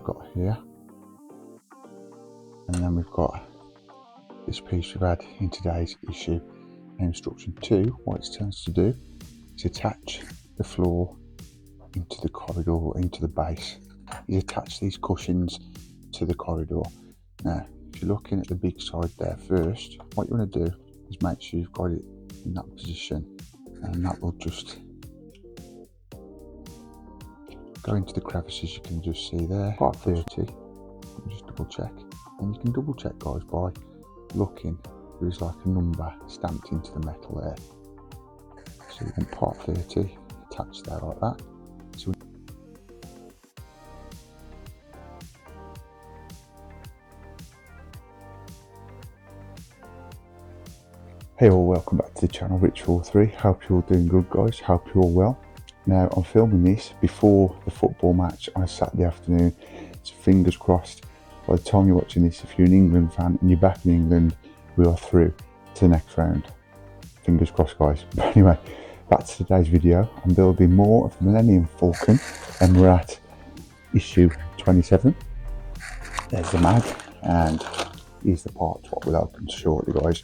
we've got here, and then we've got this piece we've had in today's issue. And instruction 2, what it tends to do is attach the floor into the corridor, into the base. You attach these cushions to the corridor. Now, if you're looking at the big side there first, what you want to do is make sure you've got it in that position, and that will just go into the crevices. You can just see there, part 30. Just double check, and you can double check, guys, by looking. There is like a number stamped into the metal there. So you want part 30 attached there like that. So hey all, welcome back to the channel, Rich43. Hope you're all doing good, guys. Hope you're all well. Now, I'm filming this before the football match on a Saturday afternoon, so fingers crossed by the time you're watching this, if you're an England fan and you're back in England, we are through to the next round. Fingers crossed, guys. But anyway, back to today's video. I'm building more of the Millennium Falcon, and we're at issue 27. There's the mag, and here's the parts what we'll open shortly, guys.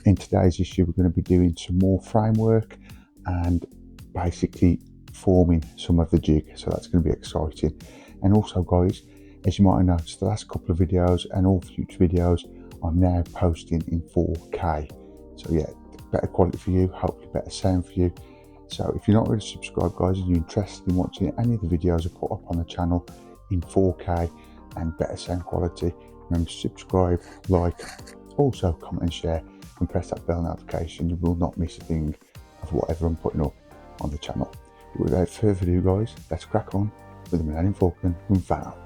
In today's issue, we're going to be doing some more framework and basically forming some of the jig, so that's going to be exciting. And also, guys, as you might have noticed, the last couple of videos and all future videos I'm now posting in 4K. So yeah, better quality for you, hopefully better sound for you. So if you're not already subscribed, guys, and you're interested in watching any of the videos I put up on the channel in 4K and better sound quality, remember to subscribe, like, also comment and share, and press that bell notification. You will not miss a thing of whatever I'm putting up on the channel. But without further ado, guys, let's crack on with the Millennium Falcon from Fano.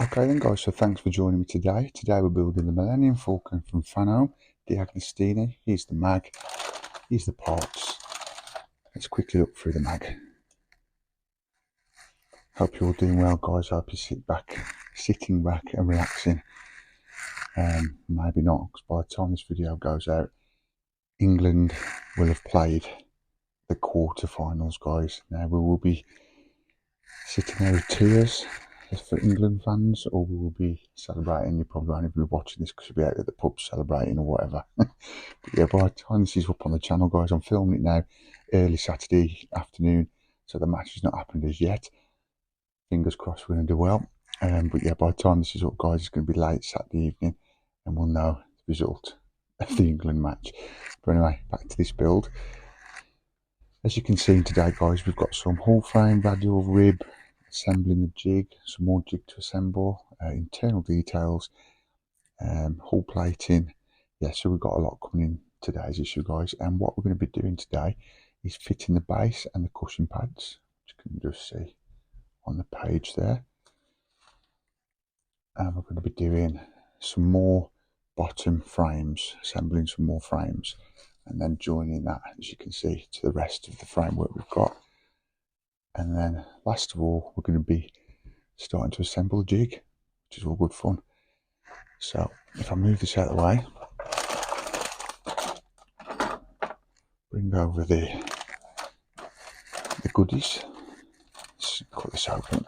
Okay then, guys, so thanks for joining me today. Today we're building the Millennium Falcon from Fano di Agostini. Here's the mag, here's the parts. Let's quickly look through the mag. Hope you're all doing well, guys. Hope you sitting back and relaxing. Maybe not, because by the time this video goes out, England will have played the quarterfinals, guys. Now we will be sitting there with tears for England fans, or we will be celebrating. You probably won't even be watching this because you'll be out at the pub celebrating or whatever. But yeah, by the time this is up on the channel, guys, I'm filming it now early Saturday afternoon, so the match has not happened as yet. Fingers crossed we're going to do well. But yeah, by the time this is up, guys, it's going to be late Saturday evening, and we'll know the result of the England match. But anyway, back to this build. As you can see today, guys, we've got some hull frame, radial rib, assembling the jig, some more jig to assemble, internal details, hull plating. Yeah, so we've got a lot coming in today's issue, guys. And what we're going to be doing today is fitting the base and the cushion pads, which you can just see on the page there. And we're going to be doing some more bottom frames, assembling some more frames, and then joining that, as you can see, to the rest of the framework we've got. And then last of all, we're going to be starting to assemble the jig, which is all good fun. So if I move this out of the way, bring over the goodies, let's cut this open.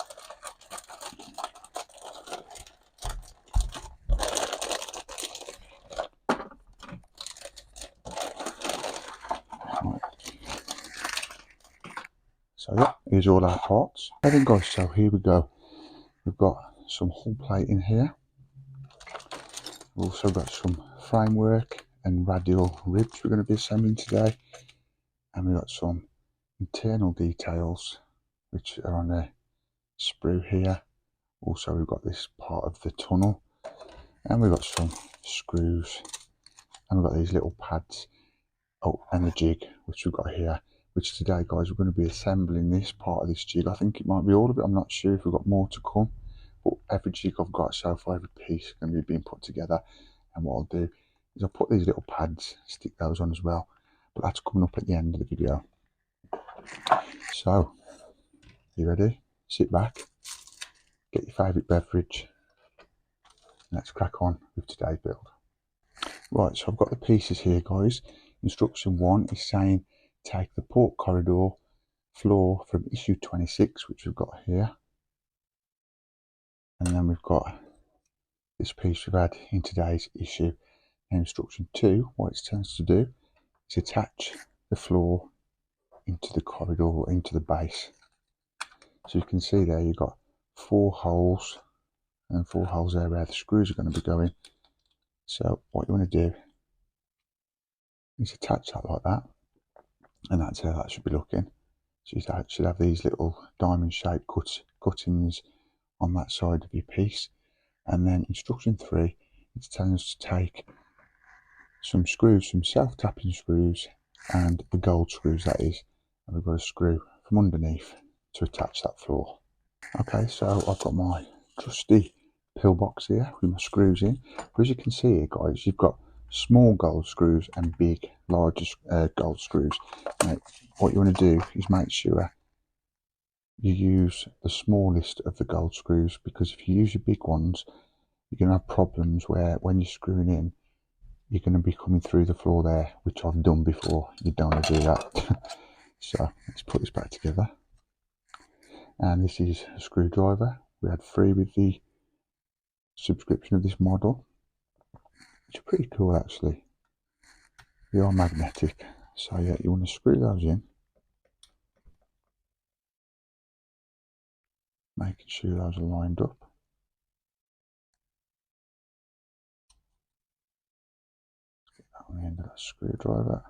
So yeah, here's all our parts. I think, guys, so here we go. We've got some hull plate in here. We've also got some framework and radial ribs we're going to be assembling today, and we've got some internal details which are on a sprue here. Also we've got this part of the tunnel, and we've got some screws, and we've got these little pads, and the jig which we've got here, which today, guys, we're going to be assembling this part of this jig. I think it might be all of it, I'm not sure if we've got more to come, but every jig I've got so far, every piece is going to be being put together. And what I'll do is I'll put these little pads, stick those on as well, but that's coming up at the end of the video. So, you ready? Sit back, get your favourite beverage, and let's crack on with today's build. Right, so I've got the pieces here, guys. Instruction 1 is saying take the port corridor floor from issue 26, which we've got here, and then we've got this piece we've had in today's issue. And instruction 2, what it tends to do is attach the floor into the corridor, into the base. So you can see there you've got 4 holes, and 4 holes there where the screws are going to be going. So what you want to do is attach that like that, and that's how that should be looking. So you should have these little diamond shaped cuttings on that side of your piece. And then instruction 3, it's telling us to take some screws, some self-tapping screws, and the gold screws that is, and we've got a screw from underneath to attach that floor. Okay, so I've got my trusty pillbox here with my screws in. But as you can see here, guys, you've got small gold screws and big, larger gold screws. Now, what you want to do is make sure you use the smallest of the gold screws, because if you use your big ones, you're going to have problems where when you're screwing in, you're going to be coming through the floor there, which I've done before. You don't want to do that. So let's put this back together. And this is a screwdriver. We had 3 with the subscription of this model, which are pretty cool actually. They are magnetic. So yeah, you want to screw those in, making sure those are lined up. Get that on the end of that screwdriver.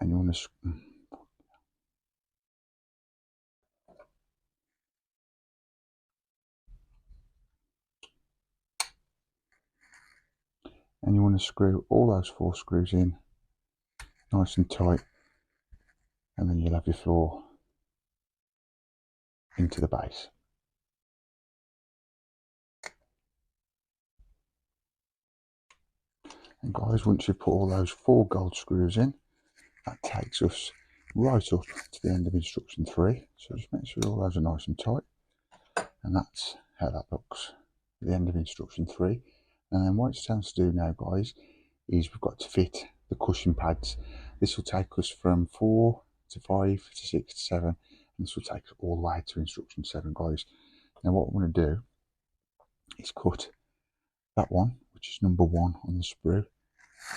And you want to screw all those 4 screws in nice and tight, and then you'll have your floor into the base. And guys, once you put all those 4 gold screws in, that takes us right up to the end of instruction 3. So just make sure all those are nice and tight, and that's how that looks at the end of instruction 3. And then what it's telling us to do now, guys, is we've got to fit the cushion pads. This will take us from 4 to 5 to 6 to 7, and this will take us all the way to instruction 7, guys. Now what we're going to do is cut that one, which is number 1 on the sprue,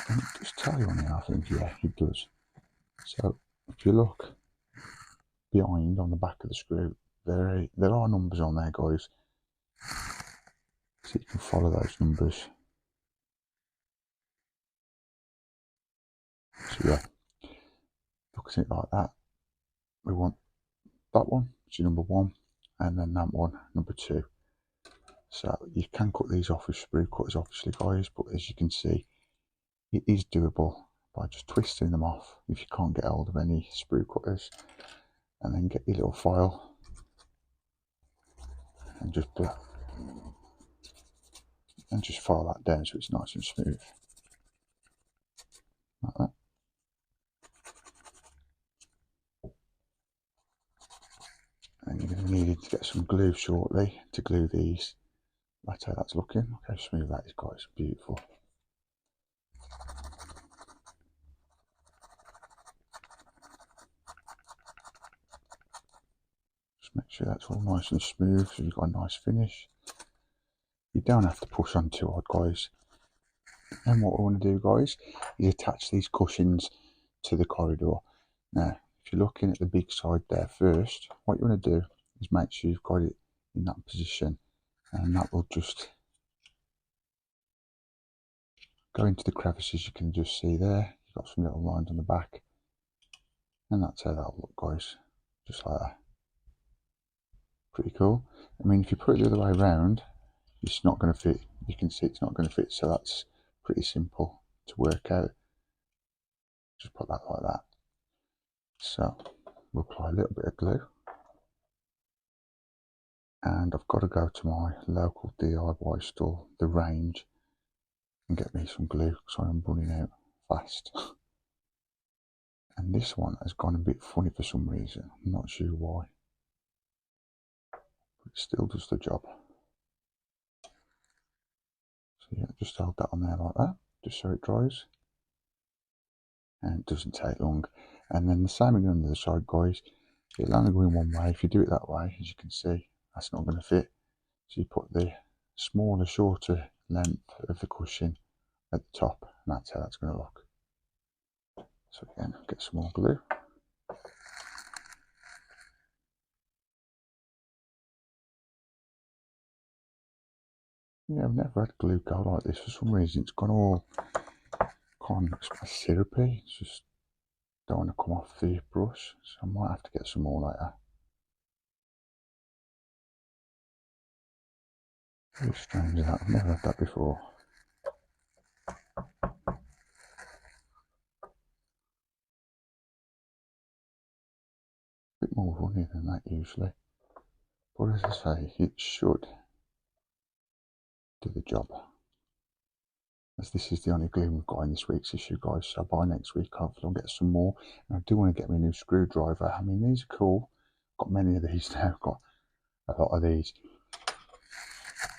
and it does tell you on here, I think. Yeah, it does. So if you look behind on the back of the screw, there are numbers on there, guys, so you can follow those numbers. So yeah, looking at it like that, we want that one, which is number 1, and then that one, number 2. So you can cut these off with sprue cutters, obviously, guys, but as you can see, it is doable by just twisting them off if you can't get hold of any sprue cutters, and then get your little file and just file that down so it's nice and smooth, like that. And you're going to need to get some glue shortly to glue these. That's how that's looking. Look how smooth that is, guys. Beautiful. Just make sure that's all nice and smooth so you've got a nice finish. You don't have to push on too hard, guys. And what we want to do, guys, is attach these cushions to the corridor. Now, if you're looking at the big side there first, what you want to do is make sure you've got it in that position, and that will just go into the crevices. You can just see there, you've got some little lines on the back, and that's how that'll look, guys, just like that. Pretty cool. I mean, if you put it the other way around, it's not going to fit. You can see it's not going to fit, so that's pretty simple to work out. Just put that like that. So we'll apply a little bit of glue, and I've got to go to my local DIY store, The Range, and get me some glue because I'm running out fast. And this one has gone a bit funny for some reason. I'm not sure why, but it still does the job. So yeah, just hold that on there like that, just so it dries. And it doesn't take long. And then the same again on the other side, guys. It'll only go in one way. If you do it that way, as you can see, that's not going to fit. So you put the smaller, shorter length of the cushion at the top, and that's how that's going to look. So again, get some more glue. Yeah, I've never had glue go like this. For some reason, it's gone all kind of syrupy. It's just don't want to come off the brush, so I might have to get some more later. Very strange that. I've never had that before. A bit more runny than that usually. But as I say, it should do the job. As this is the only glue we've got in this week's issue, guys, so by next week hopefully I'll get some more. And I do want to get me a new screwdriver. I mean, these are cool. Got many of these now, got a lot of these.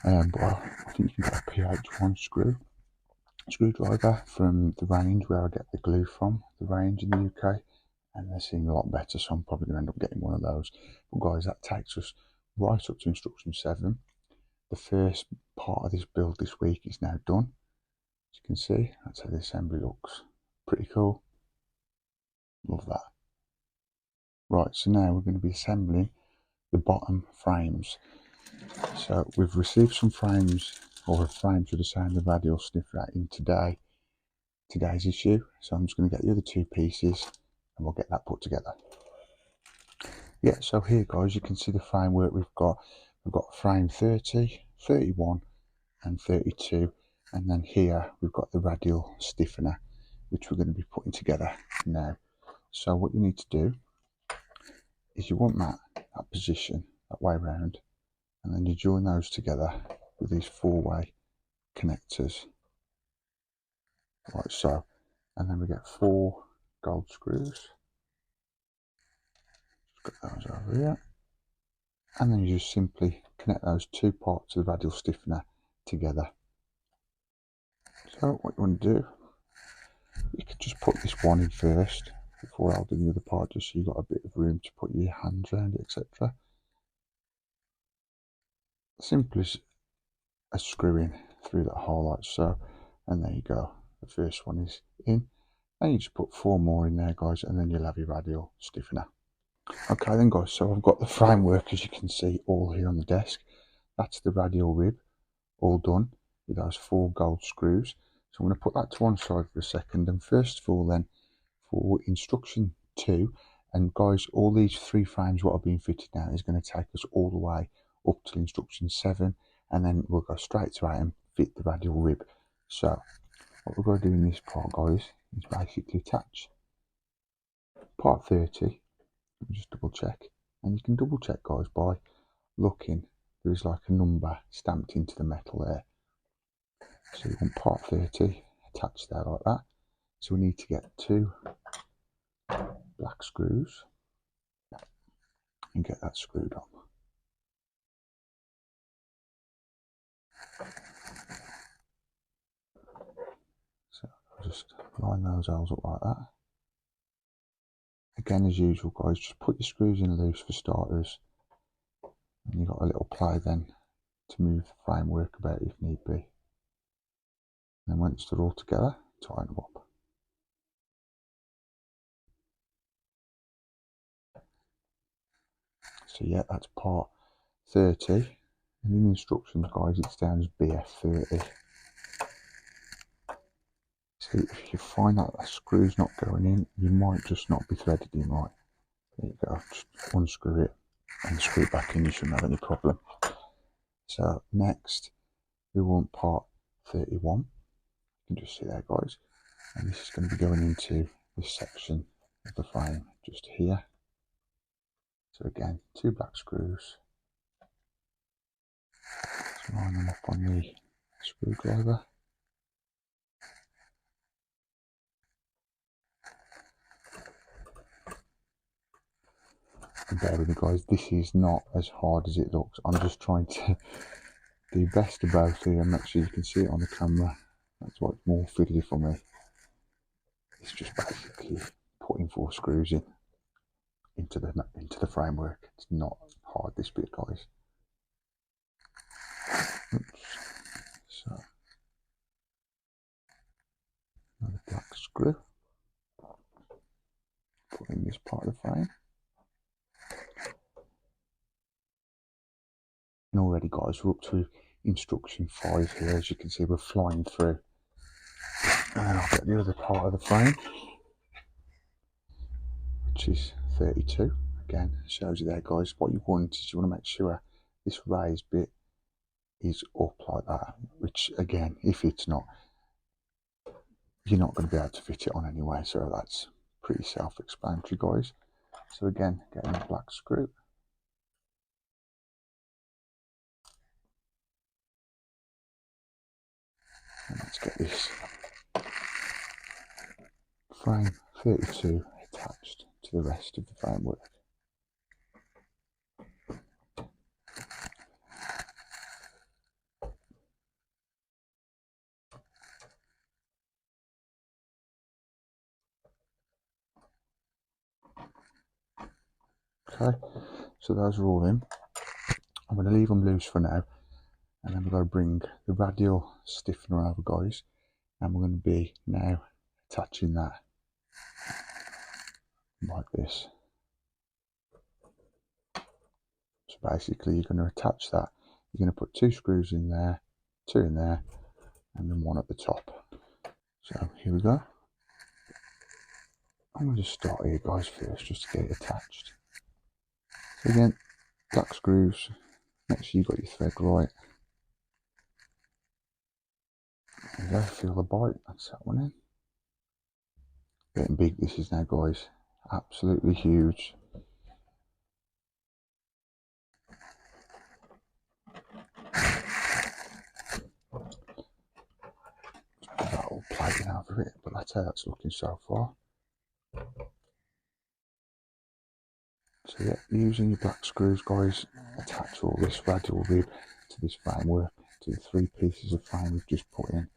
But I think you can get a PH1 screwdriver from The Range, where I get the glue from, The Range in the UK, and they seem a lot better, so I'm probably going to end up getting one of those. But guys, that takes us right up to instruction 7. The first part of this build this week is now done. As you can see, that's how the assembly looks. Pretty cool. Love that. Right, so now we're going to be assembling the bottom frames. So we've received some frames, or a frame should I say, the radial sniffer in today's issue. So I'm just going to get the other two pieces and we'll get that put together. Yeah, so here guys, you can see the framework we've got. We've got frame 30, 31 and 32, and then here we've got the radial stiffener, which we're going to be putting together now. So what you need to do is you want that position that way around, and then you join those together with these 4-way connectors like so, and then we get 4 gold screws. Just get those over here, and then you just simply connect those 2 parts of the radial stiffener together. So what you want to do, you can just put this one in first before holding the other part, just so you've got a bit of room to put your hands around it, etc. Simple as screwing through that hole like so, and there you go. The first one is in, and you just put 4 more in there, guys, and then you'll have your radial stiffener. Okay then, guys, so I've got the framework, as you can see, all here on the desk. That's the radial rib, all done with those 4 gold screws. So I'm going to put that to one side for a second, and first of all then, for instruction 2, and guys, all these 3 frames what are being fitted now is going to take us all the way up to instruction 7, and then we'll go straight to 8 and fit the radial rib. So what we're going to do in this part, guys, is basically attach part 30. Just double check, and you can double check, guys, by looking. There is like a number stamped into the metal there. So you want part 30 attached there like that. So we need to get 2 black screws and get that screwed on. So I'll just line those holes up like that. Again, as usual, guys, just put your screws in loose for starters, and you've got a little ply then to move the framework about if need be. And then once they're all together, tighten them up. So yeah, that's part 30. And in the instructions, guys, it's down as BF30. So if you find that a screw's not going in, you might just not be threaded in right. There you go, just unscrew it and screw it back in, you shouldn't have any problem. So next, we want part 31. You can just see there, guys. And this is going to be going into this section of the frame, just here. So again, 2 black screws. Just line them up on the screwdriver. And bear with me, guys, this is not as hard as it looks. I'm just trying to do best of both here and make sure you can see it on the camera. That's what's more fiddly for me. It's just basically putting 4 screws into the framework. It's not hard, this bit, guys. Oops. So another black screw. Put in this part of the frame. And already, guys, we're up to instruction 5 here. As you can see, we're flying through. And I'll get the other part of the frame, which is 32. Again, shows you there, guys. What you want is you want to make sure this raised bit is up like that, which again, if it's not, you're not going to be able to fit it on anyway. So that's pretty self-explanatory, guys. So again, getting a black screw. And let's get this frame 32 attached to the rest of the framework. Okay, so those are all in. I'm going to leave them loose for now, and then we're going to bring the radial stiffener over, guys, and we're going to be now attaching that like this. So basically you're going to attach that, you're going to put 2 screws in there, 2 in there, and then 1 at the top. So here we go. I'm going to start here, guys, first, just to get it attached. So again, black screws, make sure you've got your thread right. There you go, feel the bite, that's that one in. Getting big this is now, guys, absolutely huge. That all plating over it, but that's how that's looking so far. So yeah, using your black screws, guys, attach all this radial rib to this framework, to the 3 pieces of frame we've just put in.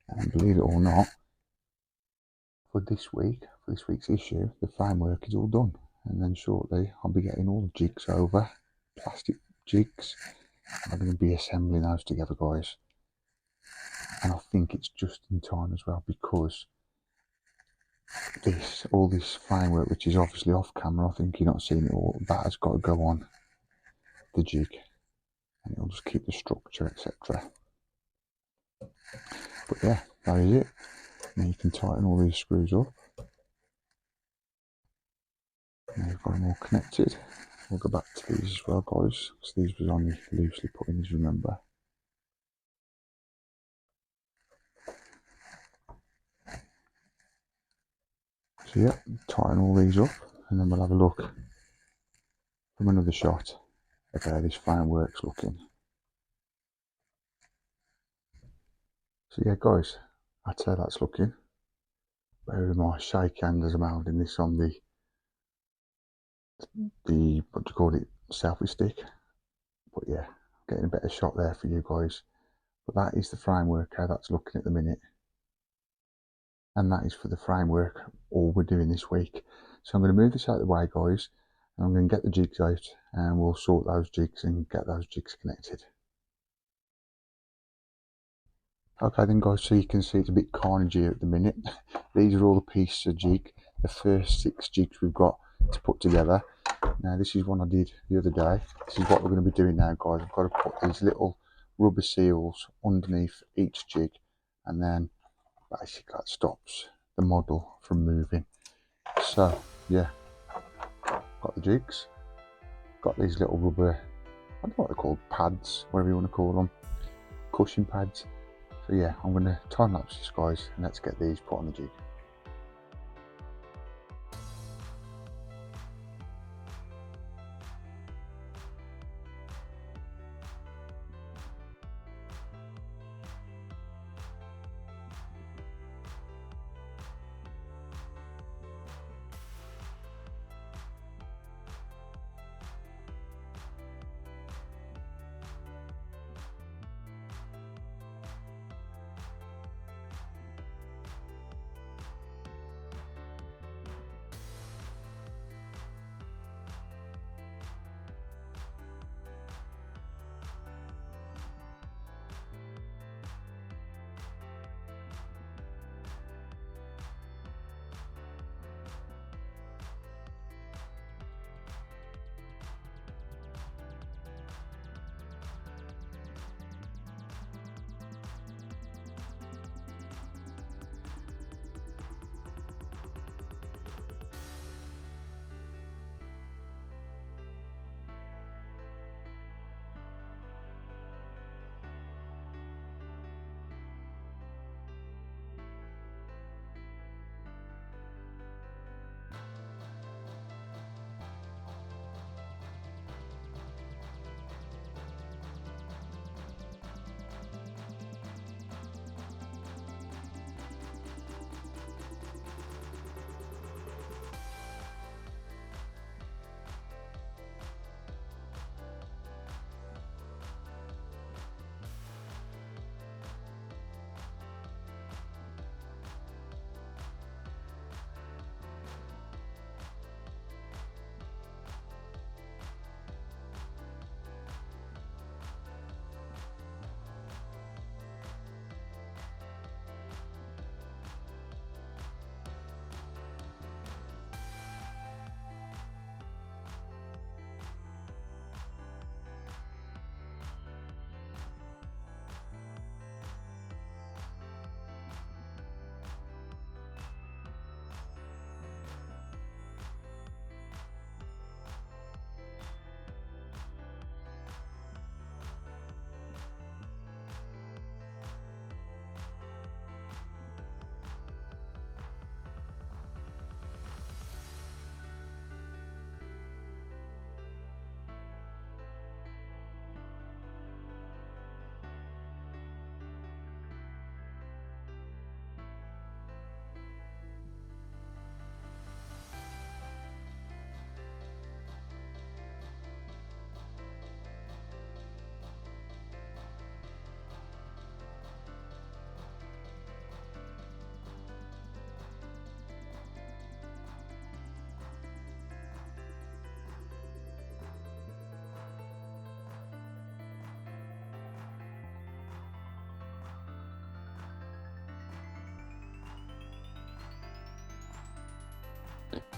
And believe it or not, for this week's issue, the framework is all done. And then shortly I'll be getting all the jigs over, plastic jigs. I'm going to be assembling those together, guys. And I think it's just in time as well, because all this framework, which is obviously off camera, I think you're not seeing it all, that has got to go on the jig, and it'll just keep the structure, etc. But yeah, that is it. Now you can tighten all these screws up. Now you've got them all connected. We'll go back to these as well, guys, because these was only loosely put in, as you remember. So yeah, tighten all these up, and then we'll have a look from another shot at how this framework's looking. So yeah, guys, that's how that's looking. Bear with my shake hand as I'm holding this on the what do you call it, selfie stick. But yeah, getting a better shot there for you guys. But that is the framework, how that's looking at the minute. And that is for the framework, all we're doing this week. So I'm going to move this out of the way, guys, And I'm going to get the jigs out and we'll sort those jigs and get those jigs connected. Okay then guys, so you can see it's a bit carnagey at the minute. These are all the pieces of jig, the first 6 jigs we've got to put together. Now this is one I did the other day. This is what we're going to be doing now guys. I've got to put these little rubber seals underneath each jig, and then basically that stops the model from moving. So yeah, got the jigs, got these little rubber, I don't know what they're called, pads, whatever you want to call them, cushion pads. So yeah, I'm going to time lapse this guys, and let's get these put on the jig.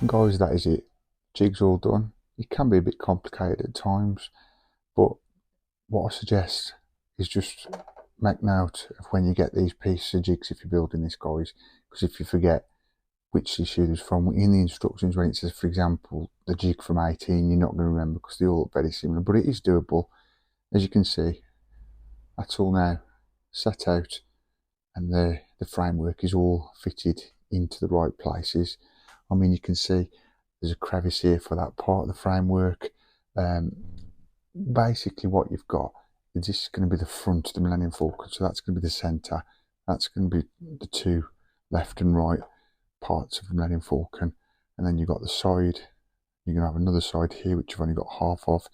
And guys, that is it. Jig's all done. It can be a bit complicated at times, but what I suggest is just make note of when you get these pieces of jigs if you're building this guys, because if you forget which issue is from in the instructions, when it says for example the jig from 18, you're not going to remember because they all look very similar, but it is doable. As you can see, that's all now set out, and the framework is all fitted into the right places. I mean, you can see there's a crevice here for that part of the framework. Basically what you've got is this is going to be the front of the Millennium Falcon, so that's going to be the centre, that's going to be the 2 left and right parts of the Millennium Falcon, and then you've got the side, you're going to have another side here which you've only got half of.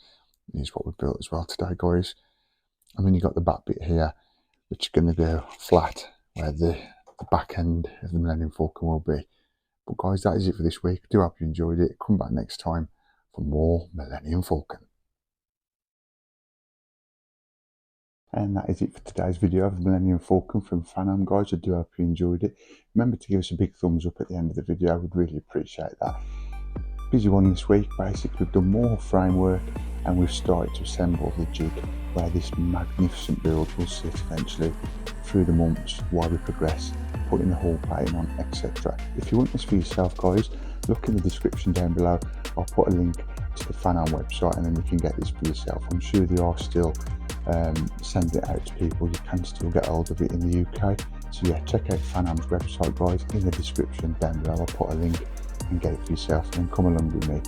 Here's what we've built as well today guys. And then you've got the back bit here which is going to go flat where the back end of the Millennium Falcon will be. But guys, that is it for this week. I do hope you enjoyed it. Come back next time for more Millennium Falcon. And that is it for today's video of the Millennium Falcon from Fanam, guys. I do hope you enjoyed it. Remember to give us a big thumbs up at the end of the video. I would really appreciate that. Busy one this week. Basically, we've done more framework and we've started to assemble the jig where this magnificent build will sit eventually through the months while we progress, putting the hull plating on, etc. If you want this for yourself, guys, look in the description down below. I'll put a link to the Fanam website and then you can get this for yourself. I'm sure they are still sending it out to people. You can still get hold of it in the UK. So yeah, check out Fanam's website, guys, in the description down below. I'll put a link and get it for yourself, and then come along with me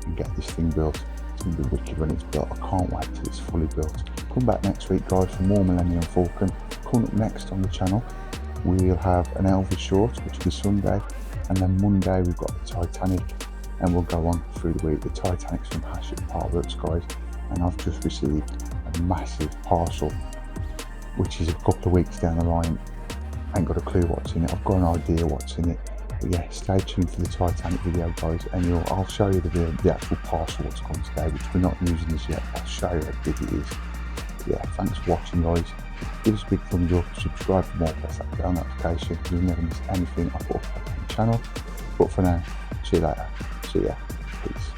and get this thing built. It's going to be wicked when it's built. I can't wait till it's fully built. Come back next week, guys, for more Millennium Falcon. Coming up next on the channel, we'll have an Elvis short, which will be Sunday, and then Monday we've got the Titanic, and we'll go on through the week. The Titanic's from Parworks, guys, and I've just received a massive parcel, which is a couple of weeks down the line. I ain't got a clue what's in it. I've got an idea what's in it. But yeah, stay tuned for the Titanic video, guys, and I'll show you the actual parcel what's come today, which we're not using as yet. I'll show you how big it is. But yeah, thanks for watching, guys. Give us a big thumbs up, subscribe for more, press that bell notification, you'll never miss anything I put up on the channel. But for now, see you later. See ya. Peace.